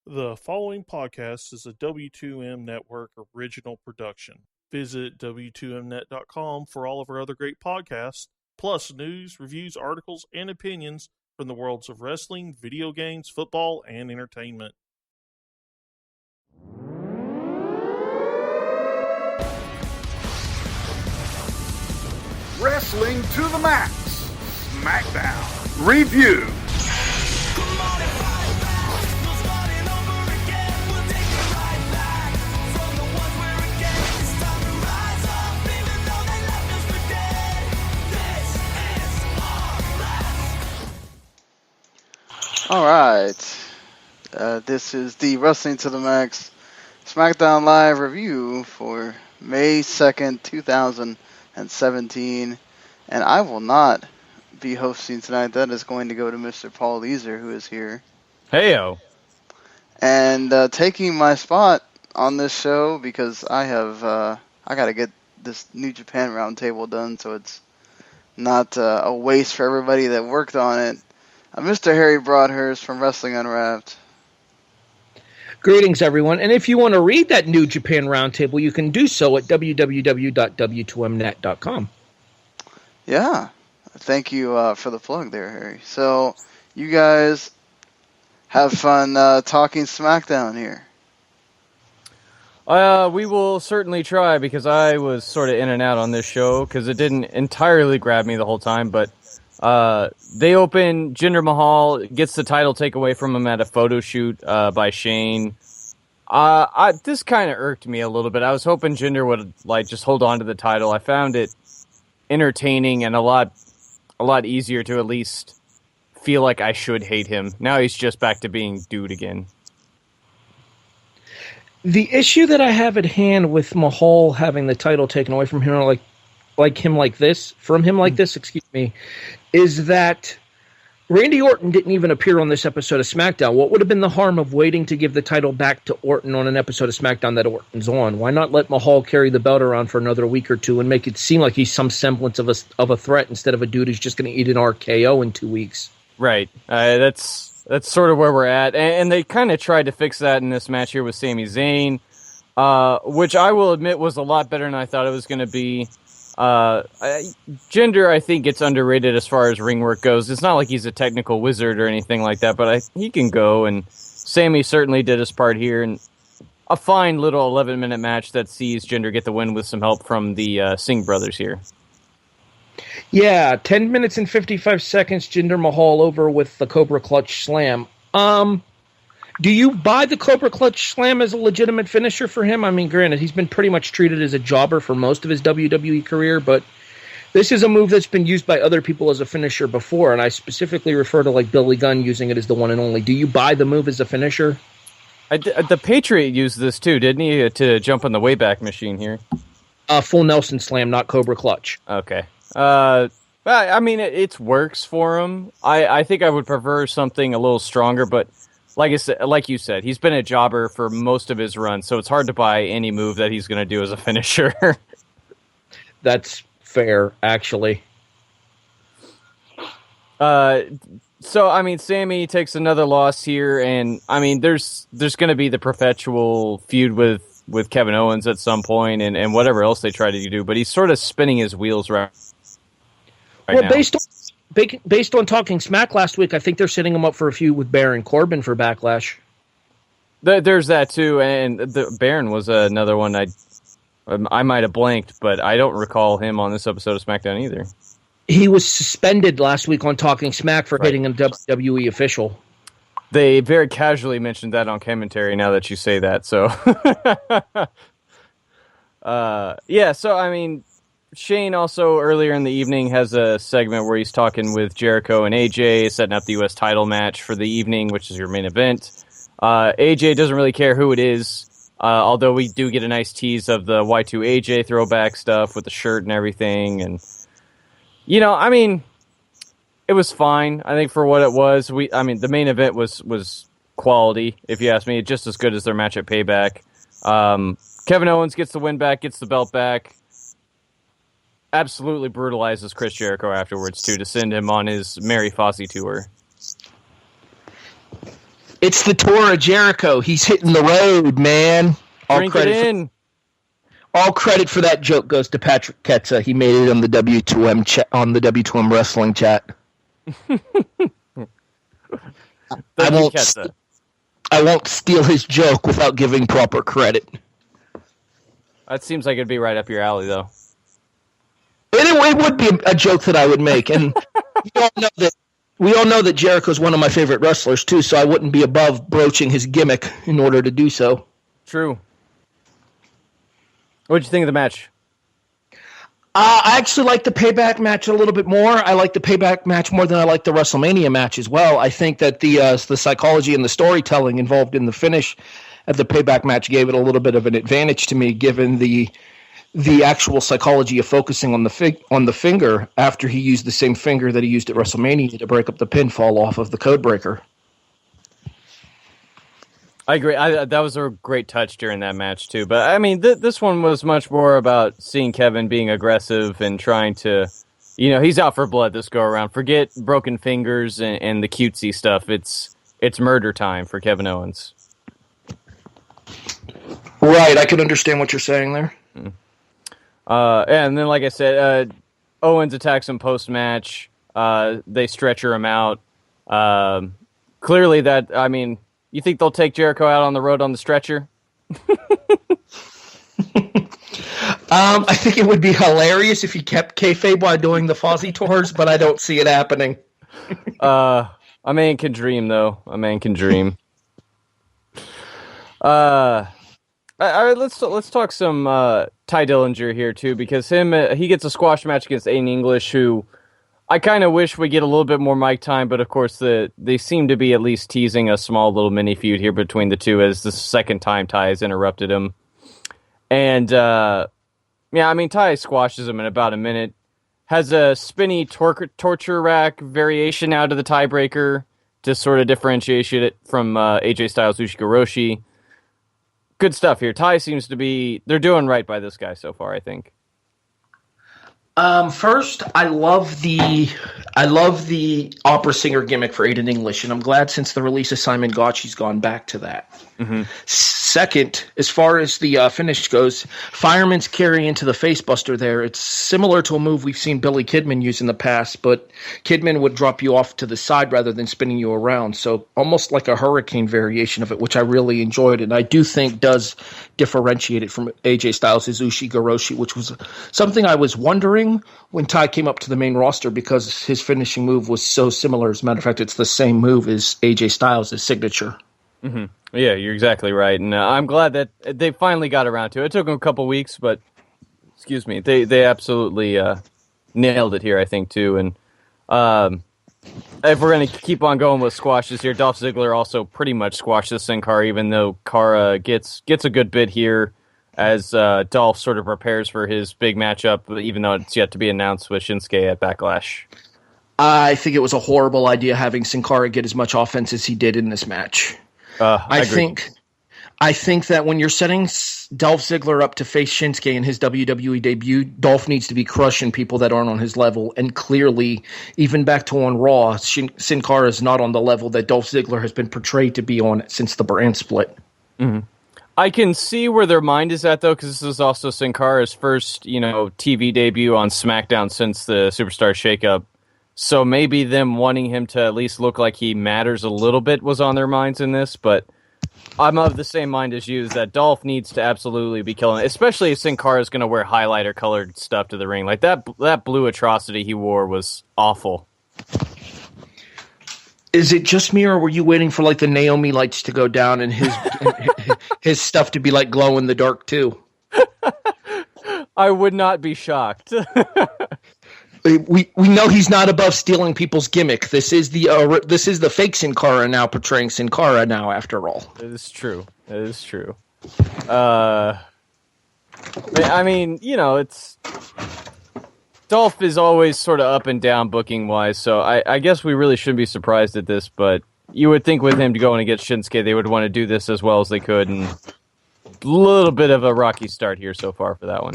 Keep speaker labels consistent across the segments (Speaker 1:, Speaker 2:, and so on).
Speaker 1: The following podcast is a W2M Network original production. Visit W2Mnet.com for all of our other great podcasts, plus news, reviews, articles, and opinions from the worlds of wrestling, video games, football, and entertainment.
Speaker 2: Wrestling to the Max Smackdown Review.
Speaker 3: Alright, this is the Wrestling to the Max Smackdown Live review for May 2nd, 2017, and I will not be hosting tonight. That is going to go to Mr. Paul Leazar, who is here.
Speaker 4: Heyo!
Speaker 3: And taking my spot on this show, because I got to get this New Japan Roundtable done, so it's not a waste for everybody that worked on it. Mr. Harry Broadhurst from Wrestling Unwrapped.
Speaker 5: Greetings, everyone. And if you want to read that New Japan Roundtable, you can do so at www.w2mnet.com.
Speaker 3: Yeah. Thank you for the plug there, Harry. So, you guys have fun talking SmackDown here.
Speaker 4: We will certainly try, because I was sort of in and out on this show, because it didn't entirely grab me the whole time, but they open, Jinder Mahal gets the title take away from him at a photo shoot by Shane. This kind of irked me a little bit. I was hoping Jinder would just hold on to the title. I found it entertaining and a lot easier to at least feel like I should hate him. Now he's just back to being dude again.
Speaker 5: The issue that I have at hand with Mahal having the title taken away from him like this, is that Randy Orton didn't even appear on this episode of SmackDown. What would have been the harm of waiting to give the title back to Orton on an episode of SmackDown that Orton's on? Why not let Mahal carry the belt around for another week or two and make it seem like he's some semblance of a threat instead of a dude who's just going to eat an RKO in 2 weeks?
Speaker 4: Right. That's sort of where we're at. And they kind of tried to fix that in this match here with Sami Zayn, which I will admit was a lot better than I thought it was going to be. Jinder, I think, gets underrated as far as ring work goes. It's not like he's a technical wizard or anything like that, but he can go, and Sammy certainly did his part here, and a fine little 11-minute match that sees Jinder get the win with some help from the Singh brothers here.
Speaker 5: Yeah, 10 minutes and 55 seconds, Jinder Mahal over with the Cobra Clutch Slam. Do you buy the Cobra Clutch Slam as a legitimate finisher for him? I mean, granted, he's been pretty much treated as a jobber for most of his WWE career, but this is a move that's been used by other people as a finisher before, and I specifically refer to Billy Gunn using it as the one and only. Do you buy the move as a finisher?
Speaker 4: The Patriot used this too, didn't he, to jump on the Wayback Machine here?
Speaker 5: Full Nelson Slam, not Cobra Clutch.
Speaker 4: Okay. I mean, it works for him. I think I would prefer something a little stronger, but like you said, he's been a jobber for most of his run, so it's hard to buy any move that he's going to do as a finisher.
Speaker 5: That's fair, actually.
Speaker 4: So, I mean, Sammy takes another loss here, and, I mean, there's going to be the perpetual feud with Kevin Owens at some point, and whatever else they try to do, but he's sort of spinning his wheels right now.
Speaker 5: Based on Talking Smack last week, I think they're setting him up for a feud with Baron Corbin for Backlash.
Speaker 4: There's that too, and the Baron was another one I might have blanked, but I don't recall him on this episode of SmackDown either.
Speaker 5: He was suspended last week on Talking Smack for hitting a WWE official.
Speaker 4: They very casually mentioned that on commentary now that you say that, so... yeah, so I mean... Shane also earlier in the evening has a segment where he's talking with Jericho and AJ, setting up the U.S. title match for the evening, which is your main event. AJ doesn't really care who it is, although we do get a nice tease of the Y2AJ throwback stuff with the shirt and everything. And, I mean, it was fine, I think, for what it was. The main event was quality, if you ask me, just as good as their match at Payback. Kevin Owens gets the win back, gets the belt back. Absolutely brutalizes Chris Jericho afterwards, too, to send him on his Mary Fossey tour.
Speaker 5: It's the tour of Jericho. He's hitting the road, man.
Speaker 4: Drink it in.
Speaker 5: All credit for that joke goes to Patrick Ketza. He made it on the W2M on the W2M wrestling chat. I won't steal his joke without giving proper credit.
Speaker 4: That seems like it'd be right up your alley, though.
Speaker 5: It would be a joke that I would make, and we all know that Jericho's one of my favorite wrestlers too. So I wouldn't be above broaching his gimmick in order to do so.
Speaker 4: True. What'd you think of the match?
Speaker 5: I actually like the Payback match a little bit more. I like the Payback match more than I like the WrestleMania match as well. I think that the psychology and the storytelling involved in the finish at the Payback match gave it a little bit of an advantage to me, given the actual psychology of focusing on the finger after he used the same finger that he used at WrestleMania to break up the pinfall off of the Codebreaker.
Speaker 4: I agree. That was a great touch during that match, too. But, I mean, this one was much more about seeing Kevin being aggressive and trying to... he's out for blood this go-around. Forget broken fingers and the cutesy stuff. It's murder time for Kevin Owens.
Speaker 5: Right, I can understand what you're saying there.
Speaker 4: And then, like I said, Owens attacks him post-match. They stretcher him out. Clearly you think they'll take Jericho out on the road on the stretcher?
Speaker 5: I think it would be hilarious if he kept kayfabe while doing the Fozzy tours, but I don't see it happening.
Speaker 4: A man can dream, though. A man can dream. All right, let's talk some Ty Dillinger here too, because he gets a squash match against Aiden English, who I kind of wish we get a little bit more mic time, but of course they seem to be at least teasing a small little mini feud here between the two, as the second time Ty has interrupted him. And Ty squashes him in about a minute, has a spinny torture rack variation out of the tiebreaker to sort of differentiate it from AJ Styles Ushigoroshi. Good stuff here. Ty seems to be... They're doing right by this guy so far, I think.
Speaker 5: First, I love the opera singer gimmick for Aiden English, and I'm glad since the release of Simon Gotch, he's gone back to that. Mm-hmm. Second, as far as the finish goes, Fireman's carry into the facebuster there, it's similar to a move we've seen Billy Kidman use in the past, but Kidman would drop you off to the side rather than spinning you around, so almost like a hurricane variation of it, which I really enjoyed, and I do think does differentiate it from AJ Styles' Ushigoroshi, which was something I was wondering when Ty came up to the main roster, because his finishing move was so similar. As a matter of fact, it's the same move as AJ Styles' signature.
Speaker 4: Mm-hmm. Yeah, you're exactly right. And I'm glad that they finally got around to it. It took them a couple weeks, but they absolutely nailed it here, I think, too. And if we're going to keep on going with squashes here, Dolph Ziggler also pretty much squashed the Sin Cara, even though Cara gets a good bit here, as Dolph sort of prepares for his big matchup, even though it's yet to be announced with Shinsuke at Backlash.
Speaker 5: I think it was a horrible idea having Sin Cara get as much offense as he did in this match. I think that when you're setting Dolph Ziggler up to face Shinsuke in his WWE debut, Dolph needs to be crushing people that aren't on his level. And clearly, even back to on Raw, Sin Cara is not on the level that Dolph Ziggler has been portrayed to be on since the brand split.
Speaker 4: Mm-hmm. I can see where their mind is at, though, because this is also Sin Cara's first, TV debut on SmackDown since the Superstar shakeup. So maybe them wanting him to at least look like he matters a little bit was on their minds in this, but I'm of the same mind as you, is that Dolph needs to absolutely be killing it, especially if Sin Cara is going to wear highlighter-colored stuff to the ring. Like, that blue atrocity he wore was awful.
Speaker 5: Is it just me, or were you waiting for like the Naomi lights to go down and his stuff to be like glow in the dark too?
Speaker 4: I would not be shocked.
Speaker 5: We know he's not above stealing people's gimmick. This is the fake Sin Cara now portraying Sin Cara now. After all,
Speaker 4: it is true. It is true. It's. Dolph is always sort of up and down booking-wise, so I guess we really shouldn't be surprised at this, but you would think with him going against Shinsuke, they would want to do this as well as they could, and a little bit of a rocky start here so far for that one.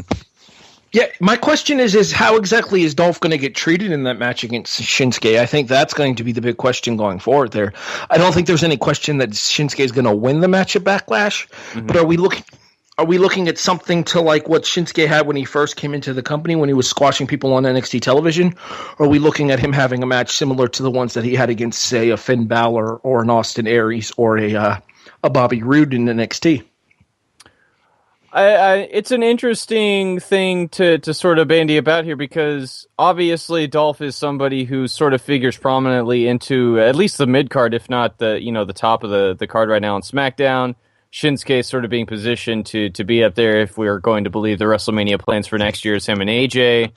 Speaker 5: Yeah, my question is how exactly is Dolph going to get treated in that match against Shinsuke? I think that's going to be the big question going forward there. I don't think there's any question that Shinsuke is going to win the match at Backlash, but are we looking at something to like what Shinsuke had when he first came into the company when he was squashing people on NXT television? Or are we looking at him having a match similar to the ones that he had against, say, a Finn Balor or an Austin Aries or a Bobby Roode in NXT?
Speaker 4: It's an interesting thing to sort of bandy about here because obviously Dolph is somebody who sort of figures prominently into at least the mid card, if not the top of the card right now on SmackDown. Shinsuke sort of being positioned to be up there if we are going to believe the WrestleMania plans for next year is him and AJ.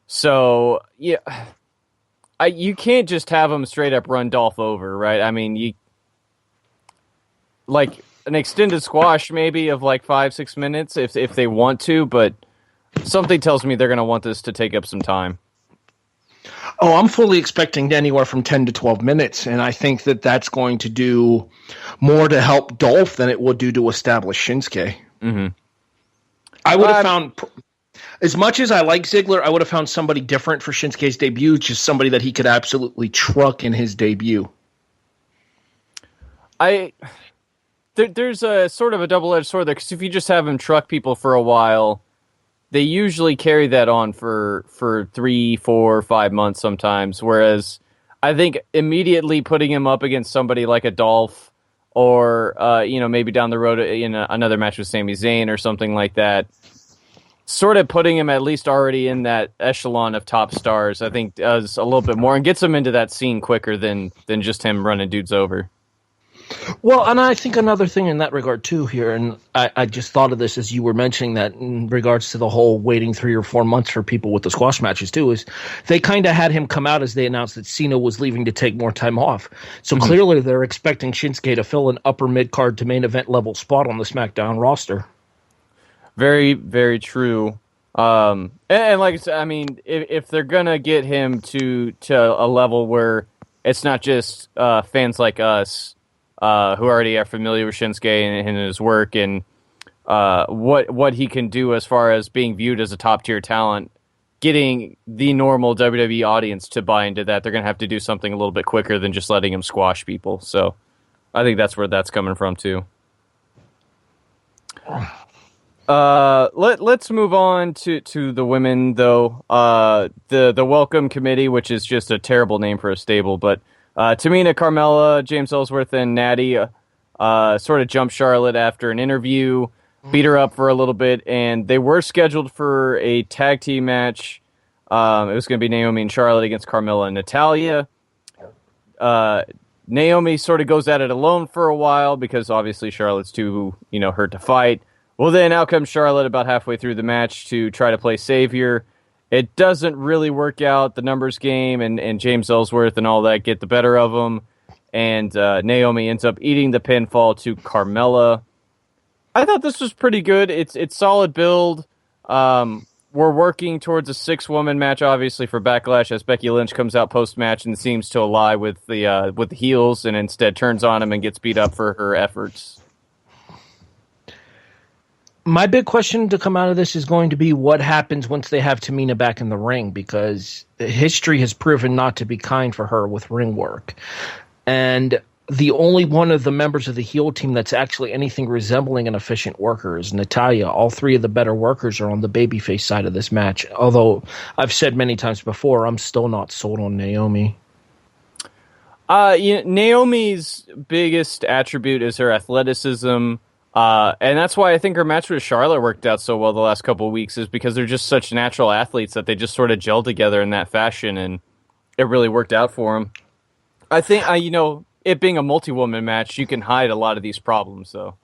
Speaker 4: So yeah, you can't just have him straight up run Dolph over, right? I mean, an extended squash maybe of like 5-6 minutes if they want to, but something tells me they're going to want this to take up some time.
Speaker 5: Oh, I'm fully expecting anywhere from 10 to 12 minutes, and I think that that's going to do more to help Dolph than it would do to establish Shinsuke.
Speaker 4: Mm-hmm.
Speaker 5: I would have found, as much as I like Ziggler, I would have found somebody different for Shinsuke's debut, just somebody that he could absolutely truck in his debut.
Speaker 4: There's a sort of a double-edged sword there, because if you just have him truck people for a while, they usually carry that on for 3, 4, 5 months sometimes, whereas I think immediately putting him up against somebody like a Dolph or, maybe down the road in another match with Sami Zayn or something like that, sort of putting him at least already in that echelon of top stars, I think does a little bit more and gets him into that scene quicker than just him running dudes over.
Speaker 5: Well, and I think another thing in that regard, too, here, and I just thought of this as you were mentioning that in regards to the whole waiting 3 or 4 months for people with the squash matches, too, is they kind of had him come out as they announced that Cena was leaving to take more time off. So clearly they're expecting Shinsuke to fill an upper mid-card to main event level spot on the SmackDown roster.
Speaker 4: Very, very true. And like I said, I mean, if they're going to get him to a level where it's not just fans like us, who already are familiar with Shinsuke and his work and what he can do as far as being viewed as a top-tier talent, getting the normal WWE audience to buy into that, they're going to have to do something a little bit quicker than just letting him squash people. So I think that's where that's coming from, too. Let's move on to the women, though. The Welcome Committee, which is just a terrible name for a stable, but Tamina, Carmella, James Ellsworth, and Natty sort of jumped Charlotte after an interview, beat her up for a little bit, and they were scheduled for a tag team match. It was going to be Naomi and Charlotte against Carmella and Natalya. Naomi sort of goes at it alone for a while because obviously Charlotte's too, hurt to fight. Well, then out comes Charlotte about halfway through the match to try to play savior. It doesn't really work out. The numbers game and James Ellsworth and all that get the better of them. And Naomi ends up eating the pinfall to Carmella. I thought this was pretty good. It's solid build. We're working towards a 6-woman match, obviously, for Backlash, as Becky Lynch comes out post-match and seems to ally with the heels and instead turns on him and gets beat up for her efforts.
Speaker 5: My big question to come out of this is going to be what happens once they have Tamina back in the ring, because history has proven not to be kind for her with ring work. And the only one of the members of the heel team that's actually anything resembling an efficient worker is Natalya. All 3 of the better workers are on the babyface side of this match. Although I've said many times before, I'm still not sold on Naomi.
Speaker 4: Naomi's biggest attribute is her athleticism. And that's why I think her match with Charlotte worked out so well the last couple of weeks, is because they're just such natural athletes that they just sort of gel together in that fashion, and it really worked out for them. I think, it being a multi-woman match, you can hide a lot of these problems, though.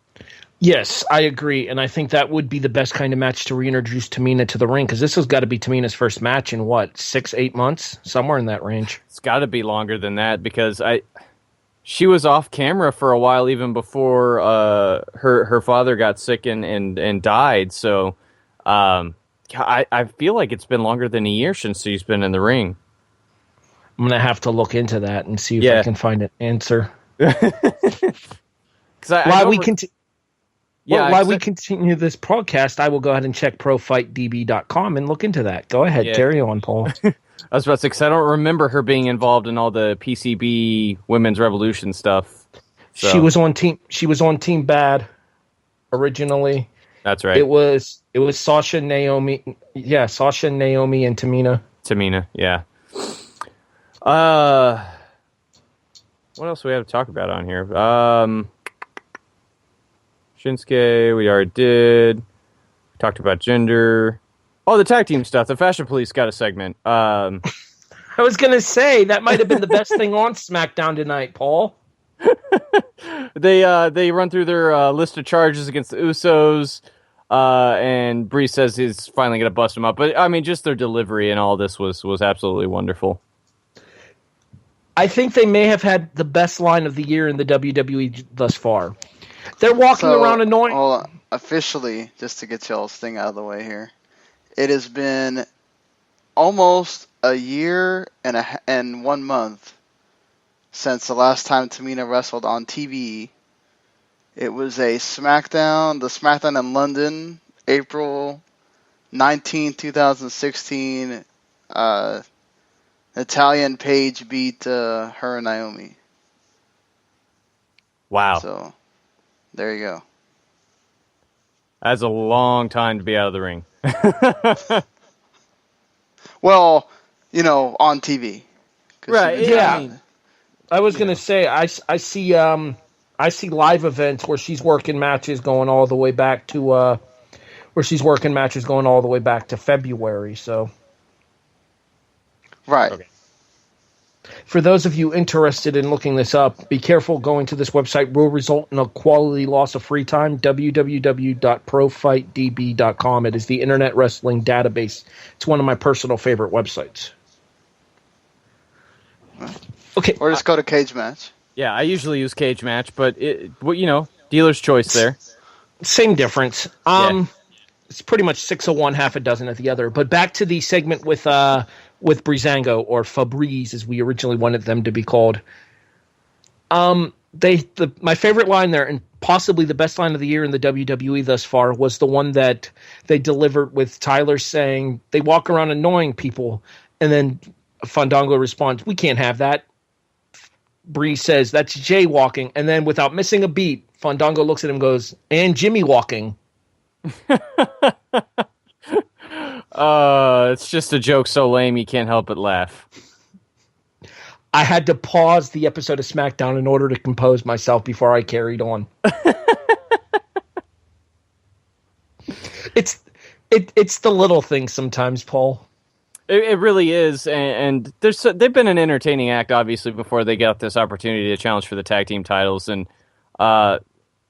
Speaker 5: Yes, I agree, and I think that would be the best kind of match to reintroduce Tamina to the ring, because this has got to be Tamina's first match in, 6-8 months? Somewhere in that range. It's
Speaker 4: got to be longer than that, because she was off camera for a while even before her father got sick and died. So I feel like it's been longer than a year since she's been in the ring.
Speaker 5: I'm going to have to look into that and see if I can find an answer. Well, while we continue this podcast, I will go ahead and check profightdb.com and look into that. Go ahead, carry on, Paul.
Speaker 4: I was about to say, because I don't remember her being involved in all the PCB Women's Revolution stuff. So.
Speaker 5: She was on Team Bad originally.
Speaker 4: That's right.
Speaker 5: It was Sasha, Naomi, and Tamina.
Speaker 4: Tamina, yeah. What else do we have to talk about on here? Shinsuke, we already did. We talked about gender. Oh, the tag team stuff. The Fashion Police got a segment.
Speaker 5: I was going to say, that might have been the best thing on SmackDown tonight, Paul.
Speaker 4: They run through their list of charges against the Usos, and Bree says he's finally going to bust them up. But, I mean, just their delivery and all this was absolutely wonderful.
Speaker 5: I think they may have had the best line of the year in the WWE thus far. They're walking around annoying.
Speaker 3: Hold on. Officially, just to get y'all's thing out of the way here, it has been almost a year and 1 month since the last time Tamina wrestled on TV. It was the SmackDown in London, April 19, 2016. Italian Paige beat her and Naomi.
Speaker 4: Wow.
Speaker 3: So, there you go.
Speaker 4: That's a long time to be out of the ring.
Speaker 3: Well, on TV.
Speaker 4: Right, yeah.
Speaker 5: I was going to say, I see live events where she's working matches going all the way back to February, so.
Speaker 3: Right.
Speaker 5: Okay. For those of you interested in looking this up, be careful. Going to this website will result in a quality loss of free time. www.profightdb.com. It is the Internet Wrestling Database. It's one of my personal favorite websites. Okay.
Speaker 3: Or just go to Cage Match.
Speaker 4: Yeah, I usually use Cage Match, but dealer's choice there.
Speaker 5: Same difference. It's pretty much 6 of one, half a dozen of the other. But back to the segment with Breezango, or Fabriz, as we originally wanted them to be called. My favorite line there, and possibly the best line of the year in the WWE thus far, was the one that they delivered with Tyler saying they walk around annoying people, and then Fandango responds, "We can't have that." Bree says, "That's jaywalking," and then without missing a beat, Fandango looks at him and goes, "And Jimmy walking."
Speaker 4: It's just a joke so lame you can't help but laugh.
Speaker 5: I had to pause the episode of SmackDown in order to compose myself before I carried on. It's the little things sometimes, Paul.
Speaker 4: It really is, and they've been an entertaining act, obviously, before they got this opportunity to challenge for the tag team titles, and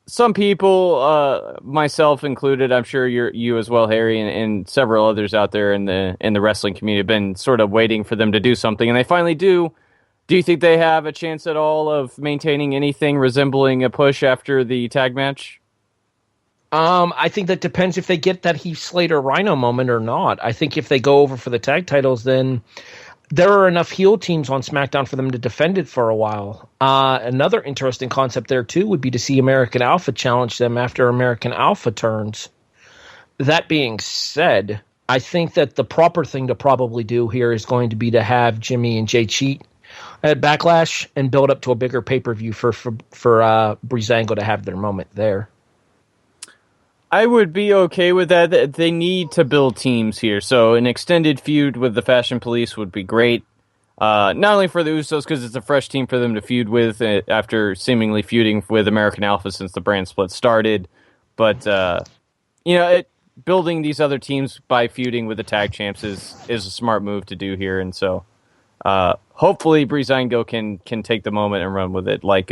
Speaker 4: some people, myself included, I'm sure you as well, Harry, and several others out there in the wrestling community have been sort of waiting for them to do something, and they finally do. Do you think they have a chance at all of maintaining anything resembling a push after the tag match?
Speaker 5: I think that depends if they get that Heath Slater Rhino moment or not. I think if they go over for the tag titles, then there are enough heel teams on SmackDown for them to defend it for a while. Another interesting concept there, too, would be to see American Alpha challenge them after American Alpha turns. That being said, I think that the proper thing to probably do here is going to be to have Jimmy and Jay cheat at Backlash and build up to a bigger pay-per-view for Breezango to have their moment there.
Speaker 4: I would be okay with that. They need to build teams here, so an extended feud with the Fashion Police would be great. Not only for the Usos, because it's a fresh team for them to feud with after seemingly feuding with American Alpha since the brand split started, but building these other teams by feuding with the tag champs is a smart move to do here, and so hopefully Breezango can take the moment and run with it, like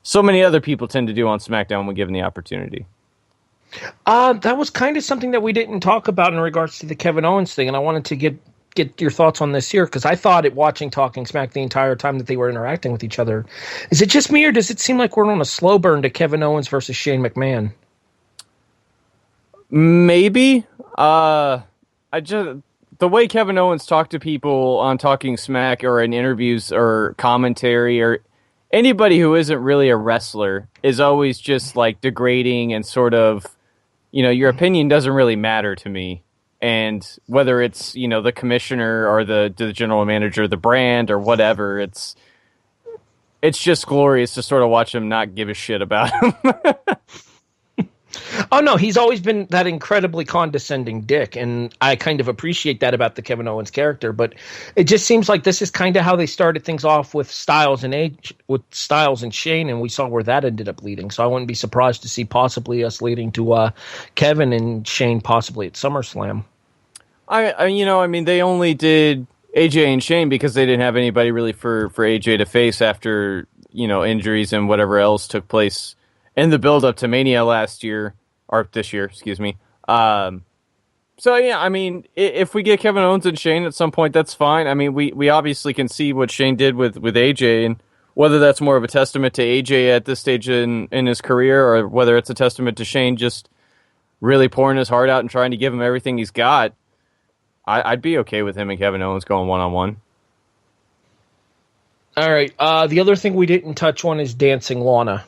Speaker 4: so many other people tend to do on SmackDown when given the opportunity.
Speaker 5: That was kind of something that we didn't talk about in regards to the Kevin Owens thing, and I wanted to get your thoughts on this here, because I thought watching Talking Smack the entire time that they were interacting with each other. Is it just me, or does it seem like we're on a slow burn to Kevin Owens versus Shane McMahon?
Speaker 4: Maybe. The way Kevin Owens talked to people on Talking Smack or in interviews or commentary, or anybody who isn't really a wrestler is always just like degrading and sort of, your opinion doesn't really matter to me. And whether it's, the commissioner or the general manager of the brand or whatever, it's just glorious to sort of watch him not give a shit about him.
Speaker 5: Oh, no, he's always been that incredibly condescending dick, and I kind of appreciate that about the Kevin Owens character, but it just seems like this is kind of how they started things off with Styles and Shane, and we saw where that ended up leading, so I wouldn't be surprised to see possibly us leading to Kevin and Shane possibly at SummerSlam.
Speaker 4: They only did AJ and Shane because they didn't have anybody really for AJ to face after, injuries and whatever else took place in the build-up to Mania this year, excuse me. If we get Kevin Owens and Shane at some point, that's fine. I mean, we obviously can see what Shane did with AJ, and whether that's more of a testament to AJ at this stage in his career, or whether it's a testament to Shane just really pouring his heart out and trying to give him everything he's got, I'd be okay with him and Kevin Owens going one-on-one.
Speaker 5: All right. The other thing we didn't touch on is Dancing Lana.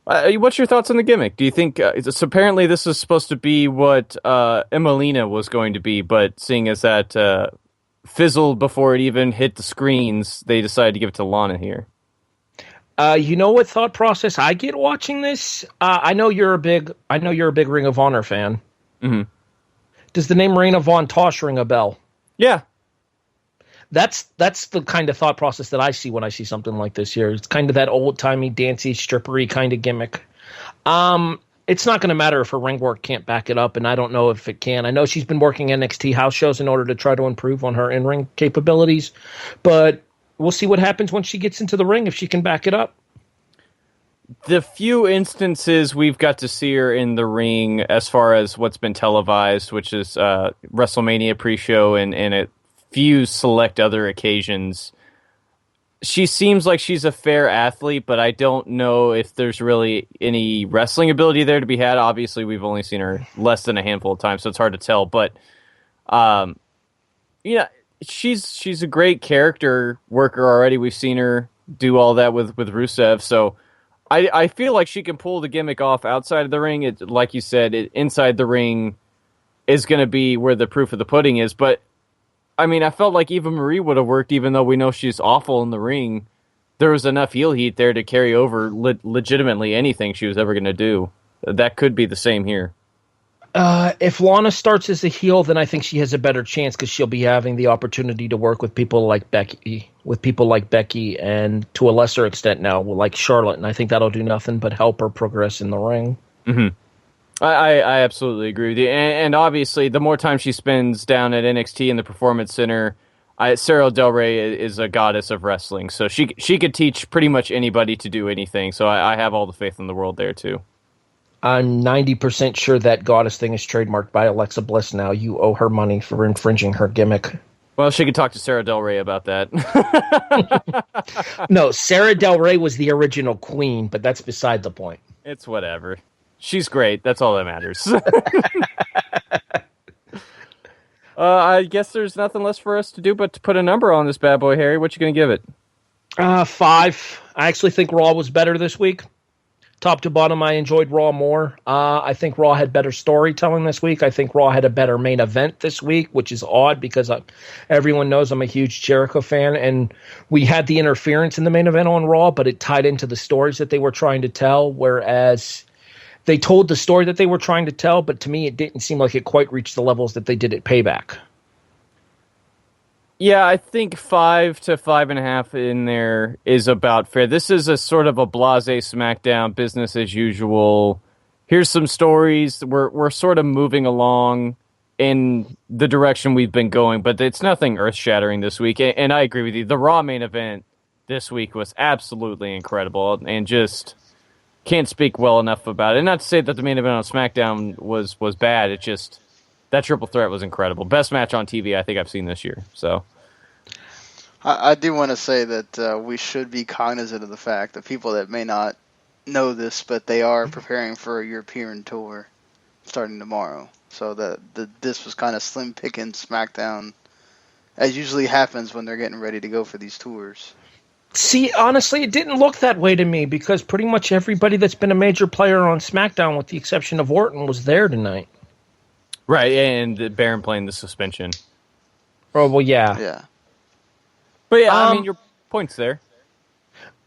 Speaker 4: What's your thoughts on the gimmick? Do you think apparently this is supposed to be what Emelina was going to be, but seeing as that fizzled before it even hit the screens, they decided to give it to Lana here.
Speaker 5: You know what thought process I get watching this? I know you're a big Ring of Honor fan.
Speaker 4: Mm-hmm.
Speaker 5: Does the name Reina Von Tosh ring a bell?
Speaker 4: Yeah.
Speaker 5: That's the kind of thought process that I see when I see something like this here. It's kind of that old-timey, dancey, strippery kind of gimmick. It's not going to matter if her ring work can't back it up, and I don't know if it can. I know she's been working NXT house shows in order to try to improve on her in-ring capabilities, but we'll see what happens when she gets into the ring, if she can back it up.
Speaker 4: The few instances we've got to see her in the ring as far as what's been televised, which is WrestleMania pre-show and a few select other occasions, she seems like she's a fair athlete, but I don't know if there's really any wrestling ability there to be had. Obviously, we've only seen her less than a handful of times, so it's hard to tell. But she's a great character worker already. We've seen her do all that with Rusev, so I feel like she can pull the gimmick off outside of the ring. Like you said, inside the ring is going to be where the proof of the pudding is. But, I mean, I felt like Eva Marie would have worked, even though we know she's awful in the ring. There was enough heel heat there to carry over legitimately anything she was ever going to do. That could be the same here.
Speaker 5: If Lana starts as a heel, then I think she has a better chance because she'll be having the opportunity to work with people like Becky, and to a lesser extent now, like Charlotte, and I think that'll do nothing but help her progress in the ring.
Speaker 4: Mm-hmm. I absolutely agree with you, and obviously, the more time she spends down at NXT in the Performance Center, Sarah Del Rey is a goddess of wrestling, so she could teach pretty much anybody to do anything. So I have all the faith in the world there too.
Speaker 5: I'm 90% sure that goddess thing is trademarked by Alexa Bliss now. You owe her money for infringing her gimmick.
Speaker 4: Well, she could talk to Sarah Del Rey about that.
Speaker 5: No, Sarah Del Rey was the original queen, but that's beside the point.
Speaker 4: It's whatever. She's great. That's all that matters. I guess there's nothing less for us to do but to put a number on this bad boy, Harry. What you going to give it?
Speaker 5: 5. I actually think Raw was better this week. Top to bottom, I enjoyed Raw more. I think Raw had better storytelling this week. I think Raw had a better main event this week, which is odd because everyone knows I'm a huge Jericho fan, and we had the interference in the main event on Raw, but it tied into the stories that they were trying to tell, whereas they told the story that they were trying to tell, but to me it didn't seem like it quite reached the levels that they did at Payback.
Speaker 4: Yeah, I think 5 to 5.5 in there is about fair. This is a sort of a blasé SmackDown, business as usual. Here's some stories. We're sort of moving along in the direction we've been going, but it's nothing earth-shattering this week. And I agree with you. The Raw main event this week was absolutely incredible, and just can't speak well enough about it. And not to say that the main event on SmackDown was bad. It's just that triple threat was incredible. Best match on TV I think I've seen this year. So
Speaker 3: I do want to say that we should be cognizant of the fact that people that may not know this, but they are preparing for a European tour starting tomorrow. So this was kind of slim picking SmackDown, as usually happens when they're getting ready to go for these tours.
Speaker 5: See, honestly, it didn't look that way to me because pretty much everybody that's been a major player on SmackDown, with the exception of Orton, was there tonight.
Speaker 4: Right, and Baron playing the suspension.
Speaker 5: Oh, well, yeah.
Speaker 3: Yeah.
Speaker 4: But yeah, I mean, your point's there.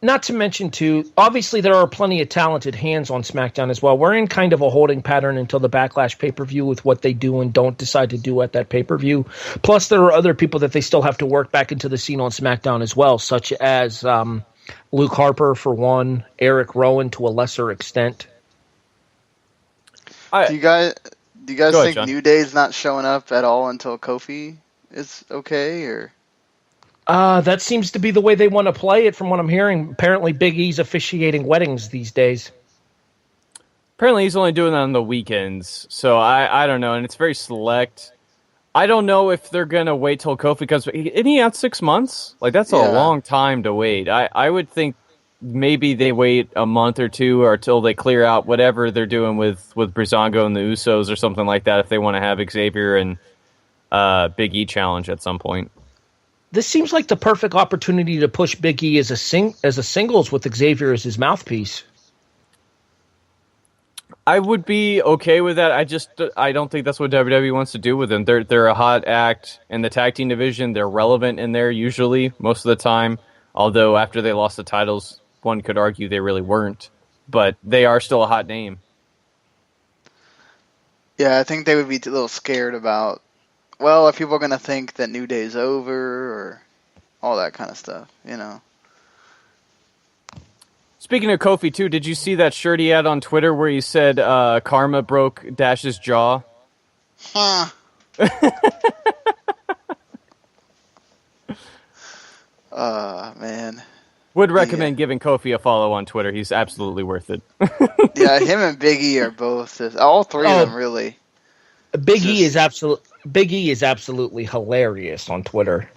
Speaker 5: Not to mention, too, obviously there are plenty of talented hands on SmackDown as well. We're in kind of a holding pattern until the Backlash pay-per-view with what they do and don't decide to do at that pay-per-view. Plus, there are other people that they still have to work back into the scene on SmackDown as well, such as Luke Harper, for one, Eric Rowan to a lesser extent.
Speaker 3: Do you guys
Speaker 4: Go
Speaker 3: think
Speaker 4: ahead, John.
Speaker 3: New Day's not showing up at all until Kofi is okay, or?
Speaker 5: That seems to be the way they want to play it from what I'm hearing. Apparently Big E's officiating weddings these days.
Speaker 4: Apparently he's only doing that on the weekends, so I don't know, and it's very select. I don't know if they're going to wait till Kofi, because isn't he out 6 months? Like, that's a long time to wait. I would think maybe they wait a month or two or till they clear out whatever they're doing with Breezango and the Usos or something like that if they want to have Xavier and Big E challenge at some point.
Speaker 5: This seems like the perfect opportunity to push Big E as a singles with Xavier as his mouthpiece.
Speaker 4: I would be okay with that. I don't think that's what WWE wants to do with them. They're a hot act in the tag team division. They're relevant in there usually most of the time. Although after they lost the titles, one could argue they really weren't. But they are still a hot name.
Speaker 3: Yeah, I think they would be a little scared about, well, are people going to think that New Day's over or all that kind of stuff, you know?
Speaker 4: Speaking of Kofi, too, did you see that shirt he had on Twitter where he said Karma broke Dash's jaw?
Speaker 3: Huh. Man.
Speaker 4: Would recommend giving Kofi a follow on Twitter. He's absolutely worth it.
Speaker 3: Yeah, him and Big E are both, all three of them, really.
Speaker 5: Big E is absolutely hilarious on Twitter.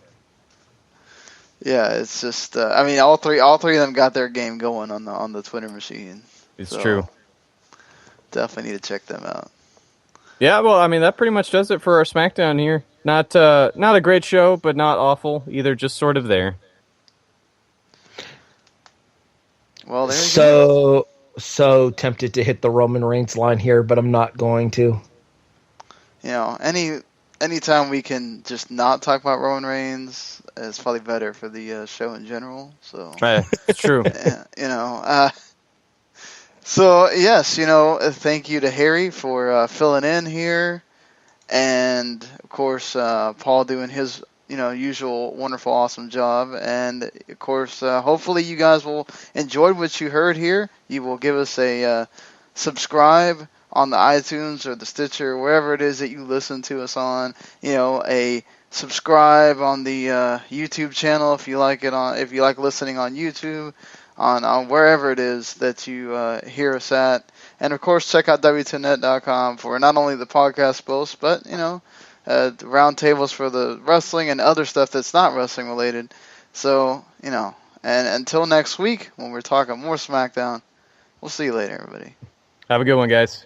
Speaker 3: Yeah, it's just, I mean, all three of them got their game going on the Twitter machine.
Speaker 4: It's true.
Speaker 3: Definitely need to check them out.
Speaker 4: Yeah, well, I mean, that pretty much does it for our SmackDown here. Not a great show, but not awful either. Just sort of there.
Speaker 3: Well, there you go.
Speaker 5: So tempted to hit the Roman Reigns line here, but I'm not going to.
Speaker 3: You know, anytime we can just not talk about Roman Reigns is probably better for the show in general. So
Speaker 4: It's true.
Speaker 3: you know. So yes, you know, thank you to Harry for filling in here, and of course Paul doing his usual wonderful awesome job, and of course hopefully you guys will enjoy what you heard here. You will give us a subscribe on the iTunes or the Stitcher, wherever it is that you listen to us on. You know, a subscribe on the YouTube channel if you like listening on YouTube, on wherever it is that you hear us at. And of course, check out W2Net.com for not only the podcast posts, but roundtables for the wrestling and other stuff that's not wrestling related. So, and until next week when we're talking more SmackDown, we'll see you later, everybody.
Speaker 4: Have a good one, guys.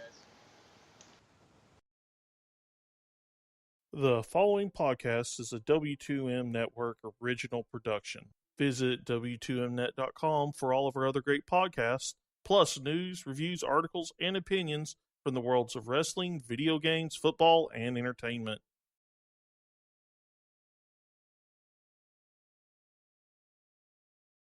Speaker 1: The following podcast is a W2M Network original production. Visit W2Mnet.com for all of our other great podcasts, plus news, reviews, articles, and opinions from the worlds of wrestling, video games, football, and entertainment.